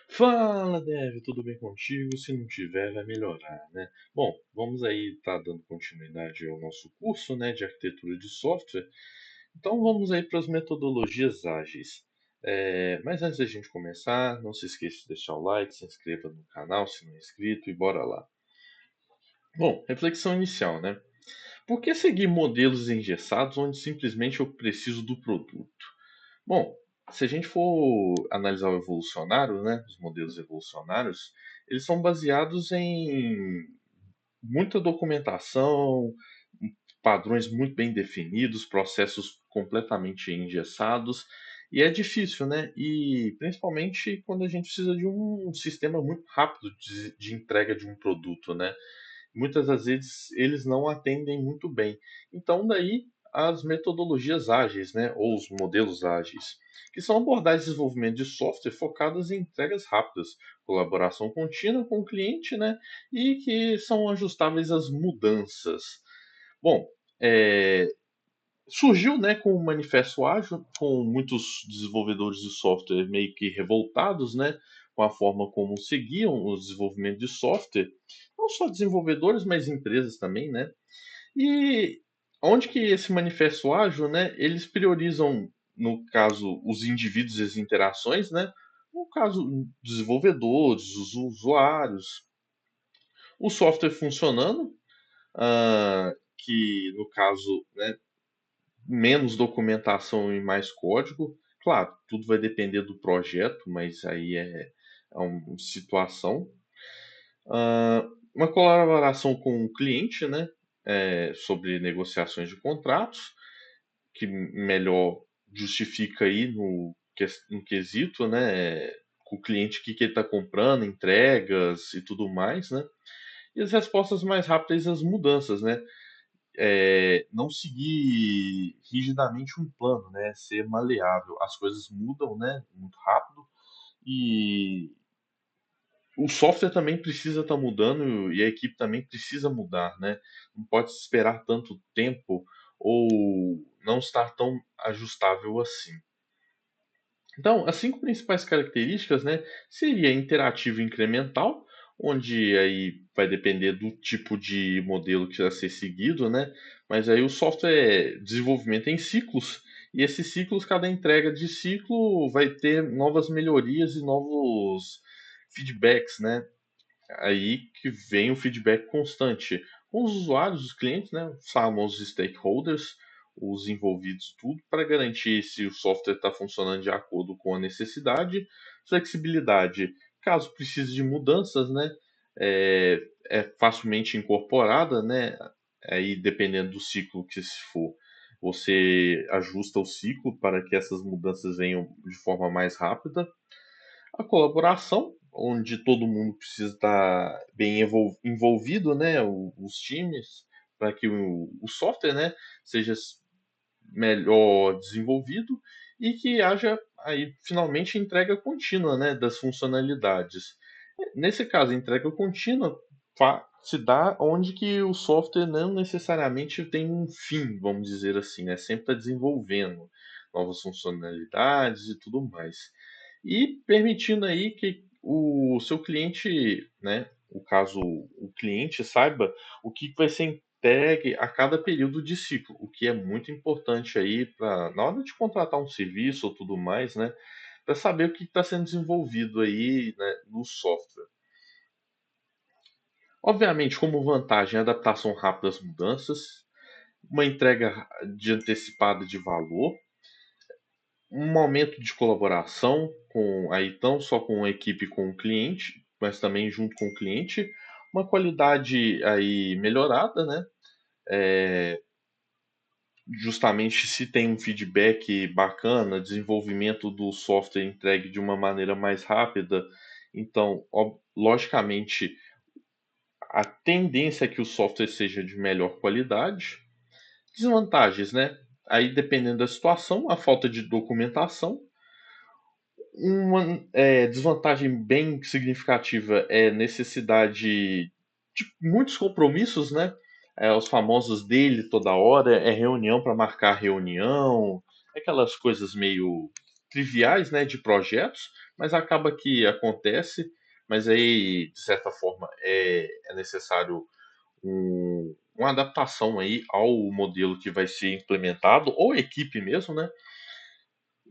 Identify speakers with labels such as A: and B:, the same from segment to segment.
A: Fala, Dev, tudo bem contigo? Se não tiver, vai melhorar, né? Bom, vamos aí estar dando continuidade ao nosso curso, né, de arquitetura de software. Então vamos aí para as metodologias ágeis. Mas antes da gente começar, não se esqueça de deixar o like, se inscreva no canal se não é inscrito e bora lá. Bom, reflexão inicial, né? Por que seguir modelos engessados onde simplesmente eu preciso do produto? Bom, se a gente for analisar o evolucionário, né, os modelos evolucionários, eles são baseados em muita documentação, padrões muito bem definidos, processos completamente engessados, e é difícil, né? E principalmente quando a gente precisa de um sistema muito rápido de entrega de um produto, né? Muitas das vezes eles não atendem muito bem. Então, daí as metodologias ágeis, né, ou os modelos ágeis, que são abordagens de desenvolvimento de software focadas em entregas rápidas, colaboração contínua com o cliente, né, e que são ajustáveis às mudanças. Bom, é, surgiu, né, com o Manifesto Ágil, com muitos desenvolvedores de software meio que revoltados, né, com a forma como seguiam o desenvolvimento de software, não só desenvolvedores, mas empresas também, né? E onde que esse Manifesto Ágil, né, eles priorizam, no caso, os indivíduos e as interações, né? No caso, desenvolvedores, os usuários, o software funcionando, que no caso, né, menos documentação e mais código. Claro, tudo vai depender do projeto, mas aí é uma situação. Uma colaboração com o cliente, né? Sobre negociações de contratos, que melhor justifica aí no quesito, né? Com o cliente o que ele está comprando, entregas e tudo mais, né? E as respostas mais rápidas às mudanças, né? Não seguir rigidamente um plano, né? Ser maleável. As coisas mudam, né? Muito rápido e o software também precisa estar mudando e a equipe também precisa mudar, né? Não pode esperar tanto tempo ou não estar tão ajustável assim. Então, as cinco principais características, né, seria interativo incremental, onde aí vai depender do tipo de modelo que vai ser seguido, né? Mas aí o software é desenvolvimento em ciclos, e esses ciclos, cada entrega de ciclo vai ter novas melhorias e novos feedbacks, né? Aí que vem o feedback constante com os usuários, os clientes, né, os famosos stakeholders, os envolvidos, tudo para garantir se o software está funcionando de acordo com a necessidade, flexibilidade, caso precise de mudanças, né, é, é facilmente incorporada, né, aí dependendo do ciclo que se for, você ajusta o ciclo para que essas mudanças venham de forma mais rápida. A colaboração, onde todo mundo precisa estar bem envolvido, né? Os times, para que o software, né, seja melhor desenvolvido e que haja aí finalmente entrega contínua, né, das funcionalidades. Nesse caso, a entrega contínua se dá onde que o software não necessariamente tem um fim, vamos dizer assim, né? Sempre está desenvolvendo novas funcionalidades e tudo mais. E permitindo aí que o seu cliente, né, o caso o cliente saiba o que vai ser entregue a cada período de ciclo, o que é muito importante aí para na hora de contratar um serviço ou tudo mais, né, para saber o que está sendo desenvolvido aí, né, no software. Obviamente, como vantagem, a adaptação rápida às mudanças, uma entrega de antecipada de valor, um aumento de colaboração com aí não só com a equipe com o cliente, mas também junto com o cliente, uma qualidade aí melhorada, né? É, justamente se tem um feedback bacana, desenvolvimento do software entregue de uma maneira mais rápida, então, logicamente, a tendência é que o software seja de melhor qualidade. Desvantagens, né? Aí, dependendo da situação, a falta de documentação. Uma desvantagem bem significativa é necessidade de muitos compromissos, né? Os famosos dele toda hora, é reunião para marcar reunião, aquelas coisas meio triviais, né, de projetos, mas acaba que acontece, mas aí, de certa forma, é necessário uma adaptação aí ao modelo que vai ser implementado, ou a equipe mesmo, né?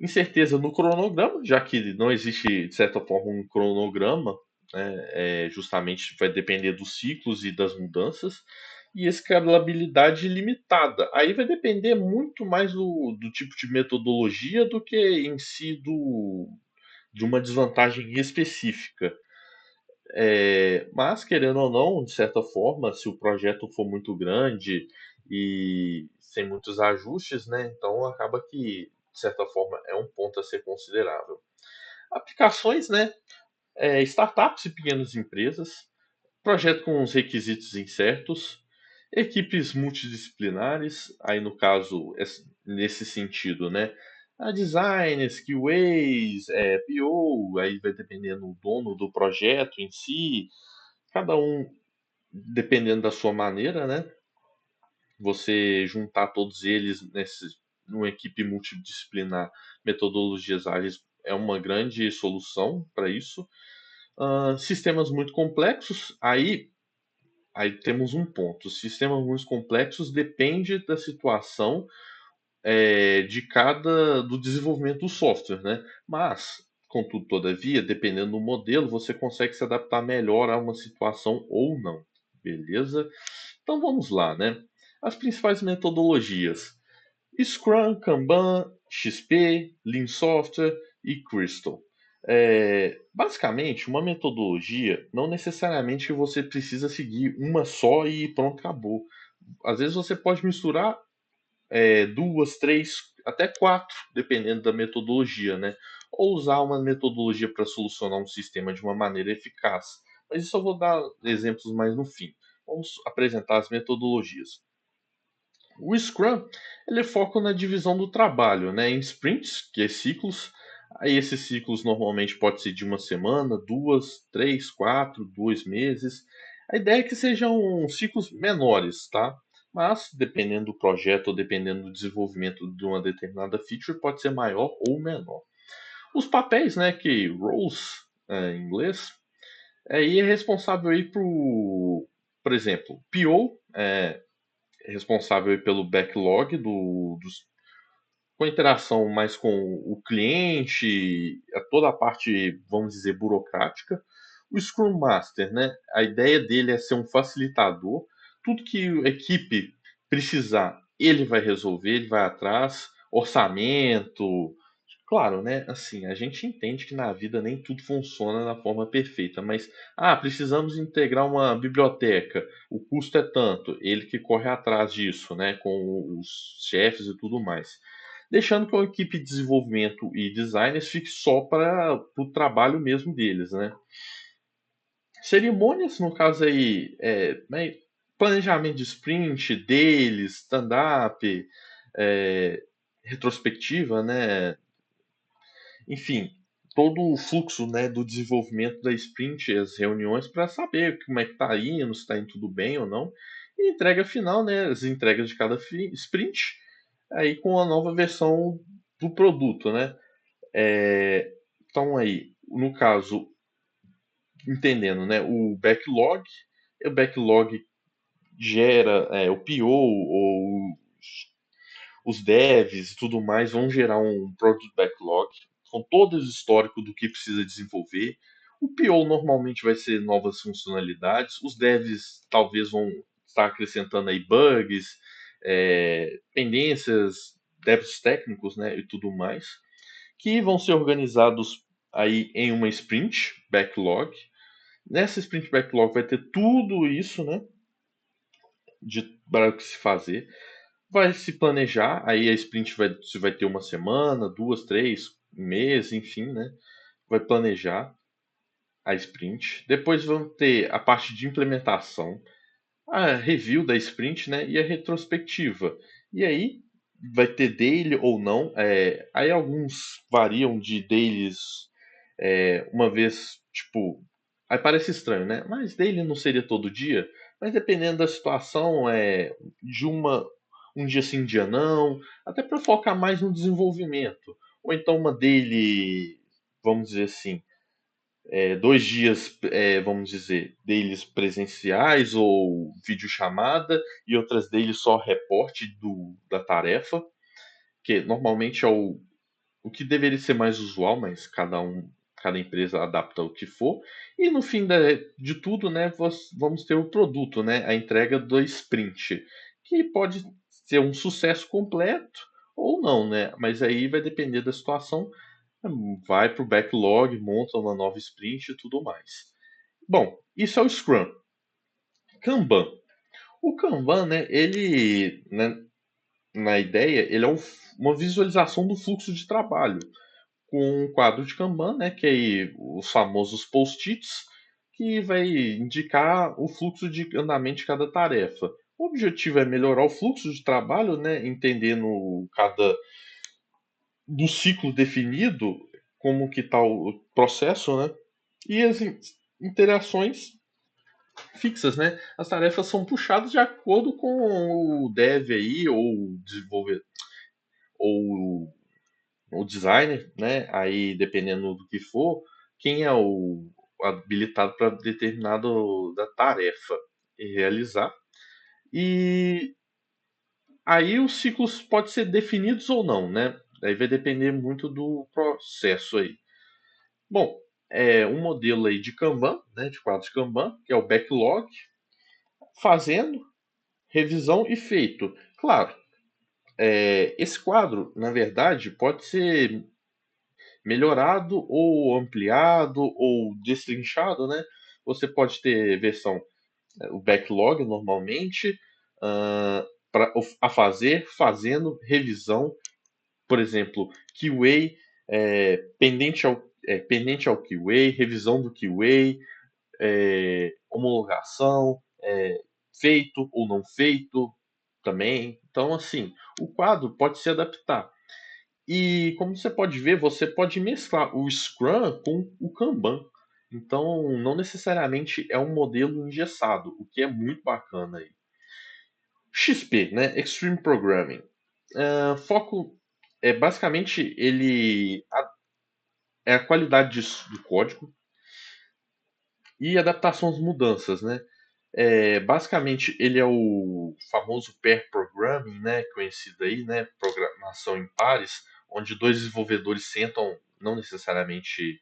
A: Incerteza no cronograma, já que não existe, de certa forma, um cronograma, né? Justamente vai depender dos ciclos e das mudanças, e escalabilidade limitada. Aí vai depender muito mais do tipo de metodologia do que em si de uma desvantagem específica. Mas, querendo ou não, de certa forma, se o projeto for muito grande e sem muitos ajustes, né, então acaba que, de certa forma, é um ponto a ser considerável. Aplicações, né, startups e pequenas empresas, projeto com os requisitos incertos, equipes multidisciplinares, aí no caso, nesse sentido, né, a designers, QAs, PO, aí vai dependendo do dono do projeto em si, cada um dependendo da sua maneira, né? Você juntar todos eles numa equipe multidisciplinar, metodologias ágeis é uma grande solução para isso. Sistemas muito complexos, aí temos um ponto. Sistemas muito complexos depende da situação do desenvolvimento do software, né? Mas, contudo, todavia, dependendo do modelo, você consegue se adaptar melhor a uma situação ou não. Beleza? Então vamos lá, né? As principais metodologias: Scrum, Kanban, XP, Lean Software e Crystal. Basicamente, uma metodologia não necessariamente você precisa seguir uma só e pronto, acabou. Às vezes você pode misturar duas, três, até quatro, dependendo da metodologia, né? Ou usar uma metodologia para solucionar um sistema de uma maneira eficaz. Mas isso eu vou dar exemplos mais no fim. Vamos apresentar as metodologias. O Scrum, ele foca na divisão do trabalho, né, em sprints, que é ciclos. Aí esses ciclos normalmente pode ser de uma semana, duas, três, quatro, 2 meses. A ideia é que sejam ciclos menores, tá? Mas dependendo do projeto ou dependendo do desenvolvimento de uma determinada feature, pode ser maior ou menor. Os papéis, né, que roles em inglês, aí é responsável aí por exemplo, PO, responsável pelo backlog com a interação mais com o cliente, toda a parte, vamos dizer, burocrática. O Scrum Master, né? A ideia dele é ser um facilitador. Tudo que a equipe precisar, ele vai resolver, ele vai atrás. Orçamento, claro, né? Assim, a gente entende que na vida nem tudo funciona da forma perfeita, mas precisamos integrar uma biblioteca. O custo é tanto, ele que corre atrás disso, né? Com os chefes e tudo mais. Deixando que a equipe de desenvolvimento e designers fique só para o trabalho mesmo deles, né? Cerimônias, no caso aí, né, planejamento de sprint deles, stand-up, é, retrospectiva, né? Enfim, todo o fluxo, né, do desenvolvimento da sprint, as reuniões para saber como é que está indo, se está indo tudo bem ou não. E entrega final, né, as entregas de cada sprint, aí com a nova versão do produto, né? Então aí, no caso, entendendo, né, o backlog gera o PO ou os devs e tudo mais vão gerar um product backlog com todo o histórico do que precisa desenvolver. O PO normalmente vai ser novas funcionalidades. Os devs talvez vão estar acrescentando aí bugs, pendências, devs técnicos, né, e tudo mais, que vão ser organizados aí em uma sprint backlog. Nessa sprint backlog vai ter tudo isso, né, para o que se fazer. Vai se planejar, aí a sprint vai ter uma semana, duas, três, um mês, enfim, né? Vai planejar a sprint. Depois vão ter a parte de implementação, a review da sprint, né? E a retrospectiva. E aí vai ter daily ou não. Aí alguns variam de dailies uma vez, tipo. Aí parece estranho, né? Mas daily não seria todo dia? Mas dependendo da situação, de um dia sim, um dia não, até para focar mais no desenvolvimento. Ou então uma daily vamos dizer assim, 2 dias, vamos dizer, deles presenciais ou videochamada e outras deles só reporte da tarefa, que normalmente é o que deveria ser mais usual, mas cada empresa adapta o que for. E no fim de tudo, né, vamos ter o produto, né, a entrega do sprint, que pode ser um sucesso completo ou não, né? Mas aí vai depender da situação. Vai para o backlog, monta uma nova sprint e tudo mais. Bom, isso é o Scrum. Kanban. O Kanban, né, ele, né, na ideia, ele é uma visualização do fluxo de trabalho com um quadro de Kanban, né, que é aí os famosos post-its, que vai indicar o fluxo de andamento de cada tarefa. O objetivo é melhorar o fluxo de trabalho, né, entendendo cada do ciclo definido, como que está o processo, né, e as interações fixas, né? As tarefas são puxadas de acordo com o dev aí, ou o desenvolvedor, ou o designer, né? Aí, dependendo do que for, quem é o habilitado para determinado da tarefa e realizar. E aí os ciclos podem ser definidos ou não, né? Aí vai depender muito do processo aí. Bom, é um modelo aí de Kanban, né? De quadro de Kanban, que é o backlog, fazendo, revisão e feito. Claro, esse quadro, na verdade, pode ser melhorado ou ampliado ou destrinchado, né? Você pode ter versão, o backlog normalmente, para a fazer, fazendo, revisão, por exemplo, QA, pendente ao QA, revisão do QA, homologação, feito ou não feito também. Então, assim, o quadro pode se adaptar. E como você pode ver, você pode mesclar o Scrum com o Kanban. Então, não necessariamente é um modelo engessado, o que é muito bacana aí. XP, né? Extreme Programming. Foco é basicamente é a qualidade do código e adaptação às mudanças, né? Basicamente, ele é o famoso pair programming, né, conhecido aí, né, programação em pares, onde dois desenvolvedores sentam não necessariamente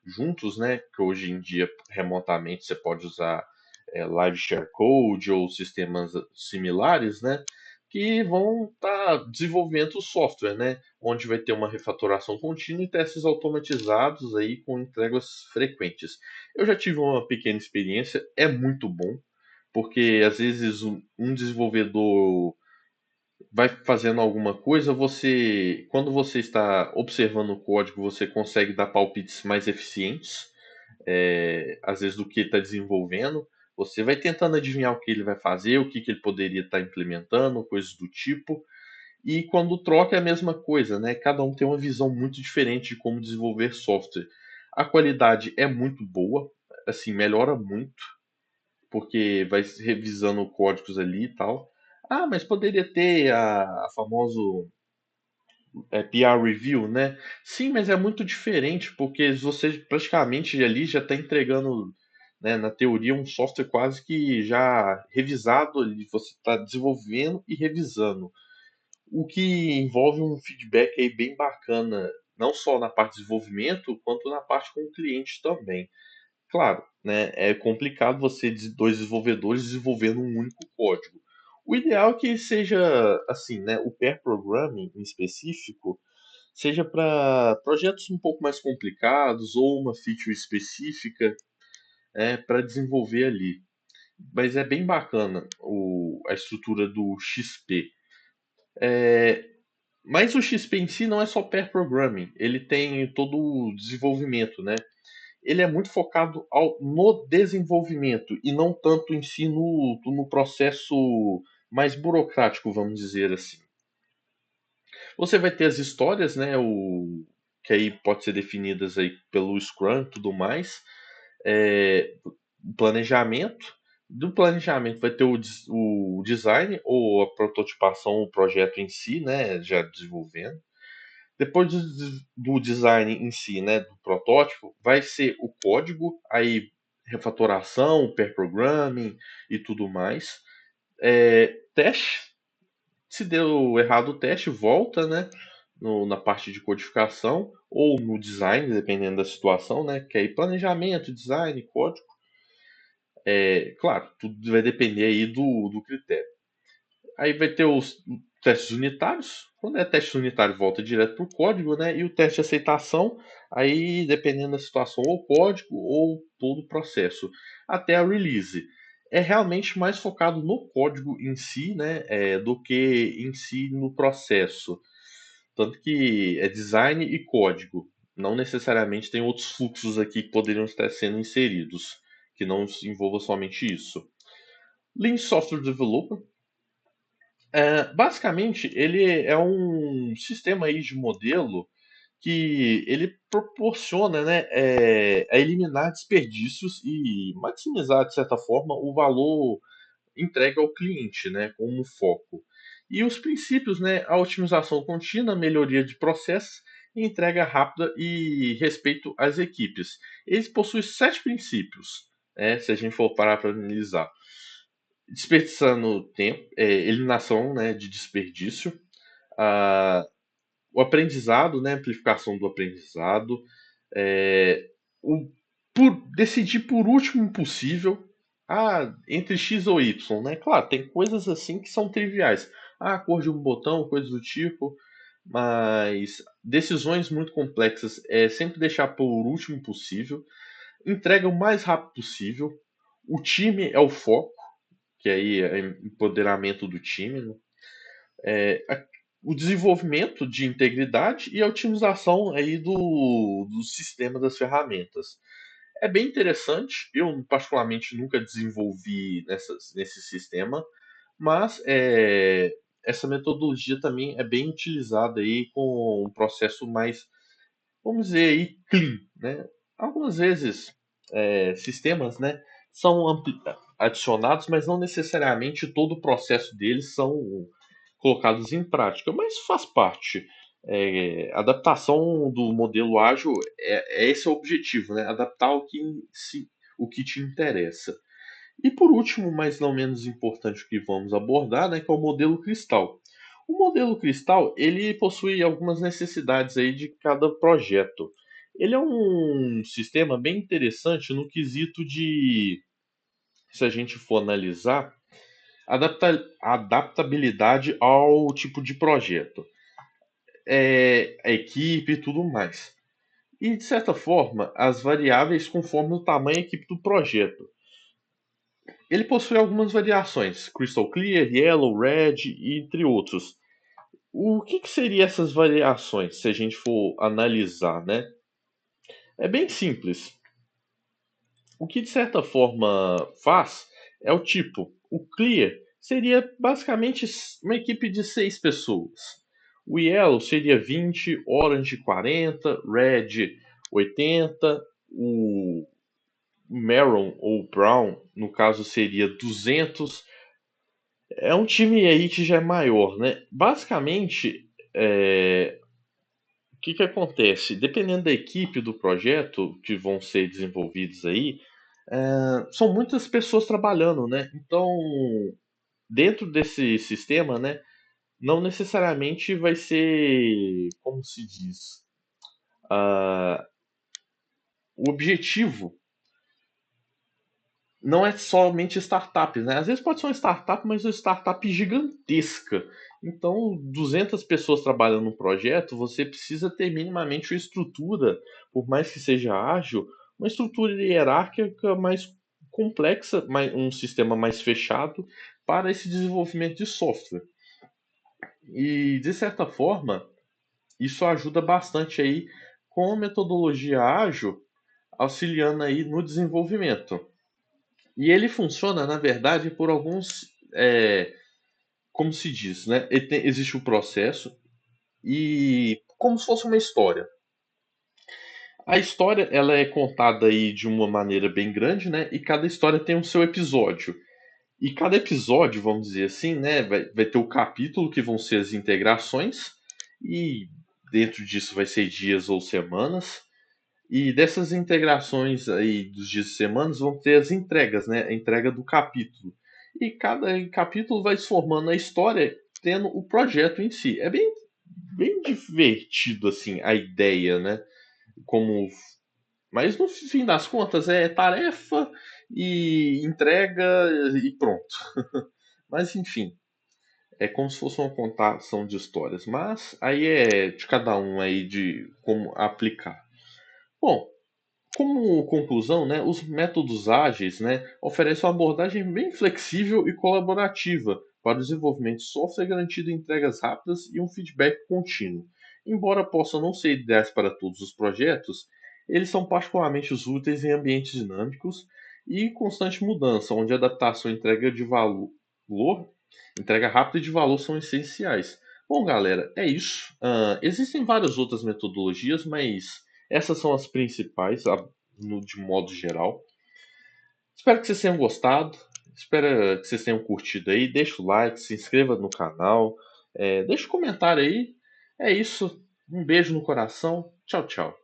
A: juntos, né, que hoje em dia remotamente você pode usar Live Share Code ou sistemas similares, né, que vão estar desenvolvendo o software, né, onde vai ter uma refatoração contínua e testes automatizados aí com entregas frequentes. Eu já tive uma pequena experiência, é muito bom, porque às vezes um desenvolvedor vai fazendo alguma coisa, quando você está observando o código, você consegue dar palpites mais eficientes, às vezes do que está desenvolvendo. Você vai tentando adivinhar o que ele vai fazer, o que, que ele poderia estar implementando, coisas do tipo. E quando troca é a mesma coisa, né? Cada um tem uma visão muito diferente de como desenvolver software. A qualidade é muito boa, assim, melhora muito porque vai revisando códigos ali e tal. Ah, mas poderia ter a famoso PR review, né? Sim, mas é muito diferente, porque você praticamente ali já está entregando, né, na teoria, um software quase que já revisado ali, você está desenvolvendo e revisando. O que envolve um feedback aí bem bacana, não só na parte de desenvolvimento, quanto na parte com o cliente também. Claro, né, é complicado você, dois desenvolvedores, desenvolvendo um único código. O ideal é que seja assim, né, o pair programming em específico seja para projetos um pouco mais complicados ou uma feature específica para desenvolver ali. Mas é bem bacana a estrutura do XP. Mas o XP em si não é só pair programming, ele tem todo o desenvolvimento, né? Ele é muito focado no desenvolvimento e não tanto em si no processo mais burocrático, vamos dizer assim. Você vai ter as histórias, né? Que aí pode ser definidas aí pelo Scrum e tudo mais. É, planejamento. Do planejamento vai ter o design ou a prototipação, o projeto em si, né? Já desenvolvendo. Depois do design em si, né, do protótipo, vai ser o código, aí refatoração, pair programming e tudo mais. Teste, se deu errado o teste, volta, né, na parte de codificação ou no design, dependendo da situação, né, que aí planejamento, design, código. Claro, tudo vai depender aí do critério. Aí vai ter os testes unitários. Quando é teste unitário, volta direto para o código, né? E o teste de aceitação, aí dependendo da situação, ou código ou todo o processo. Até a release. É realmente mais focado no código em si, né? Do que em si no processo. Tanto que é design e código. Não necessariamente tem outros fluxos aqui que poderiam estar sendo inseridos, que não envolva somente isso. Lean Software Developer. Basicamente, ele é um sistema aí de modelo que ele proporciona, né, a eliminar desperdícios e maximizar, de certa forma, o valor entregue ao cliente, né, como foco. E os princípios, né, a otimização contínua, melhoria de processos, entrega rápida e respeito às equipes. Eles possuem 7 princípios, né, se a gente for parar para analisar desperdiçando tempo, eliminação, né, de desperdício, a, o aprendizado, né, amplificação do aprendizado, é, o, decidir por último possível, entre X ou Y, né? Claro, tem coisas assim que são triviais, a cor de um botão, coisas do tipo, mas decisões muito complexas é sempre deixar por último possível, entrega o mais rápido possível, o time é o foco, que aí é empoderamento do time, né? O desenvolvimento de integridade e a otimização aí do sistema das ferramentas. É bem interessante, eu particularmente nunca desenvolvi nesse sistema, mas essa metodologia também é bem utilizada aí com um processo mais, vamos dizer aí, clean, né? Algumas vezes sistemas, né, são adicionados, mas não necessariamente todo o processo deles são colocados em prática, mas faz parte. Adaptação do modelo ágil é esse o objetivo, né? Adaptar o que te interessa. E por último, mas não menos importante que vamos abordar, né, que é o modelo cristal. O modelo cristal ele possui algumas necessidades aí de cada projeto. Ele é um sistema bem interessante no quesito de, se a gente for analisar, adaptabilidade ao tipo de projeto, a equipe e tudo mais. E, de certa forma, as variáveis conforme o tamanho da equipe do projeto. Ele possui algumas variações, Crystal Clear, Yellow, Red, entre outros. O que seriam essas variações, se a gente for analisar, né? É bem simples. O que de certa forma faz é o tipo. O Clear seria basicamente uma equipe de 6 pessoas. O Yellow seria 20, Orange 40, Red 80, o Maroon ou Brown, no caso, seria 200. É um time aí que já é maior, né? Basicamente, o que acontece? Dependendo da equipe do projeto que vão ser desenvolvidos aí, são muitas pessoas trabalhando, né? Então, dentro desse sistema, né, não necessariamente vai ser, como se diz, ah, o objetivo não é somente startups, né? Às vezes pode ser uma startup, mas uma startup gigantesca. Então, 200 pessoas trabalhando no projeto, você precisa ter minimamente uma estrutura, por mais que seja ágil, uma estrutura hierárquica mais complexa, um sistema mais fechado para esse desenvolvimento de software. E, de certa forma, isso ajuda bastante aí com a metodologia ágil, auxiliando aí no desenvolvimento. E ele funciona, na verdade, por alguns, como se diz, né? Existe o processo e como se fosse uma história. A história ela é contada aí de uma maneira bem grande, né? E cada história tem o seu episódio. E cada episódio, vamos dizer assim, né? Vai ter o capítulo que vão ser as integrações e dentro disso vai ser dias ou semanas. E dessas integrações aí dos dias e semanas vão ter as entregas, né? A entrega do capítulo. E cada capítulo vai se formando a história, tendo o projeto em si. É bem divertido, assim, a ideia, né? Como, mas no fim das contas é tarefa e entrega e pronto. Mas enfim, é como se fosse uma contação de histórias. Mas aí é de cada um aí de como aplicar. Bom, como conclusão, né, os métodos ágeis, né, oferecem uma abordagem bem flexível e colaborativa para o desenvolvimento de software, garantindo entregas rápidas e um feedback contínuo. Embora possam não ser ideais para todos os projetos, eles são particularmente úteis em ambientes dinâmicos e constante mudança, onde adaptação e entrega rápida e de valor são essenciais. Bom, galera, é isso. Existem várias outras metodologias, mas essas são as principais, de modo geral. Espero que vocês tenham gostado. Espero que vocês tenham curtido aí. Deixa o like, se inscreva no canal. Deixa um comentário aí. É isso. Um beijo no coração. Tchau, tchau.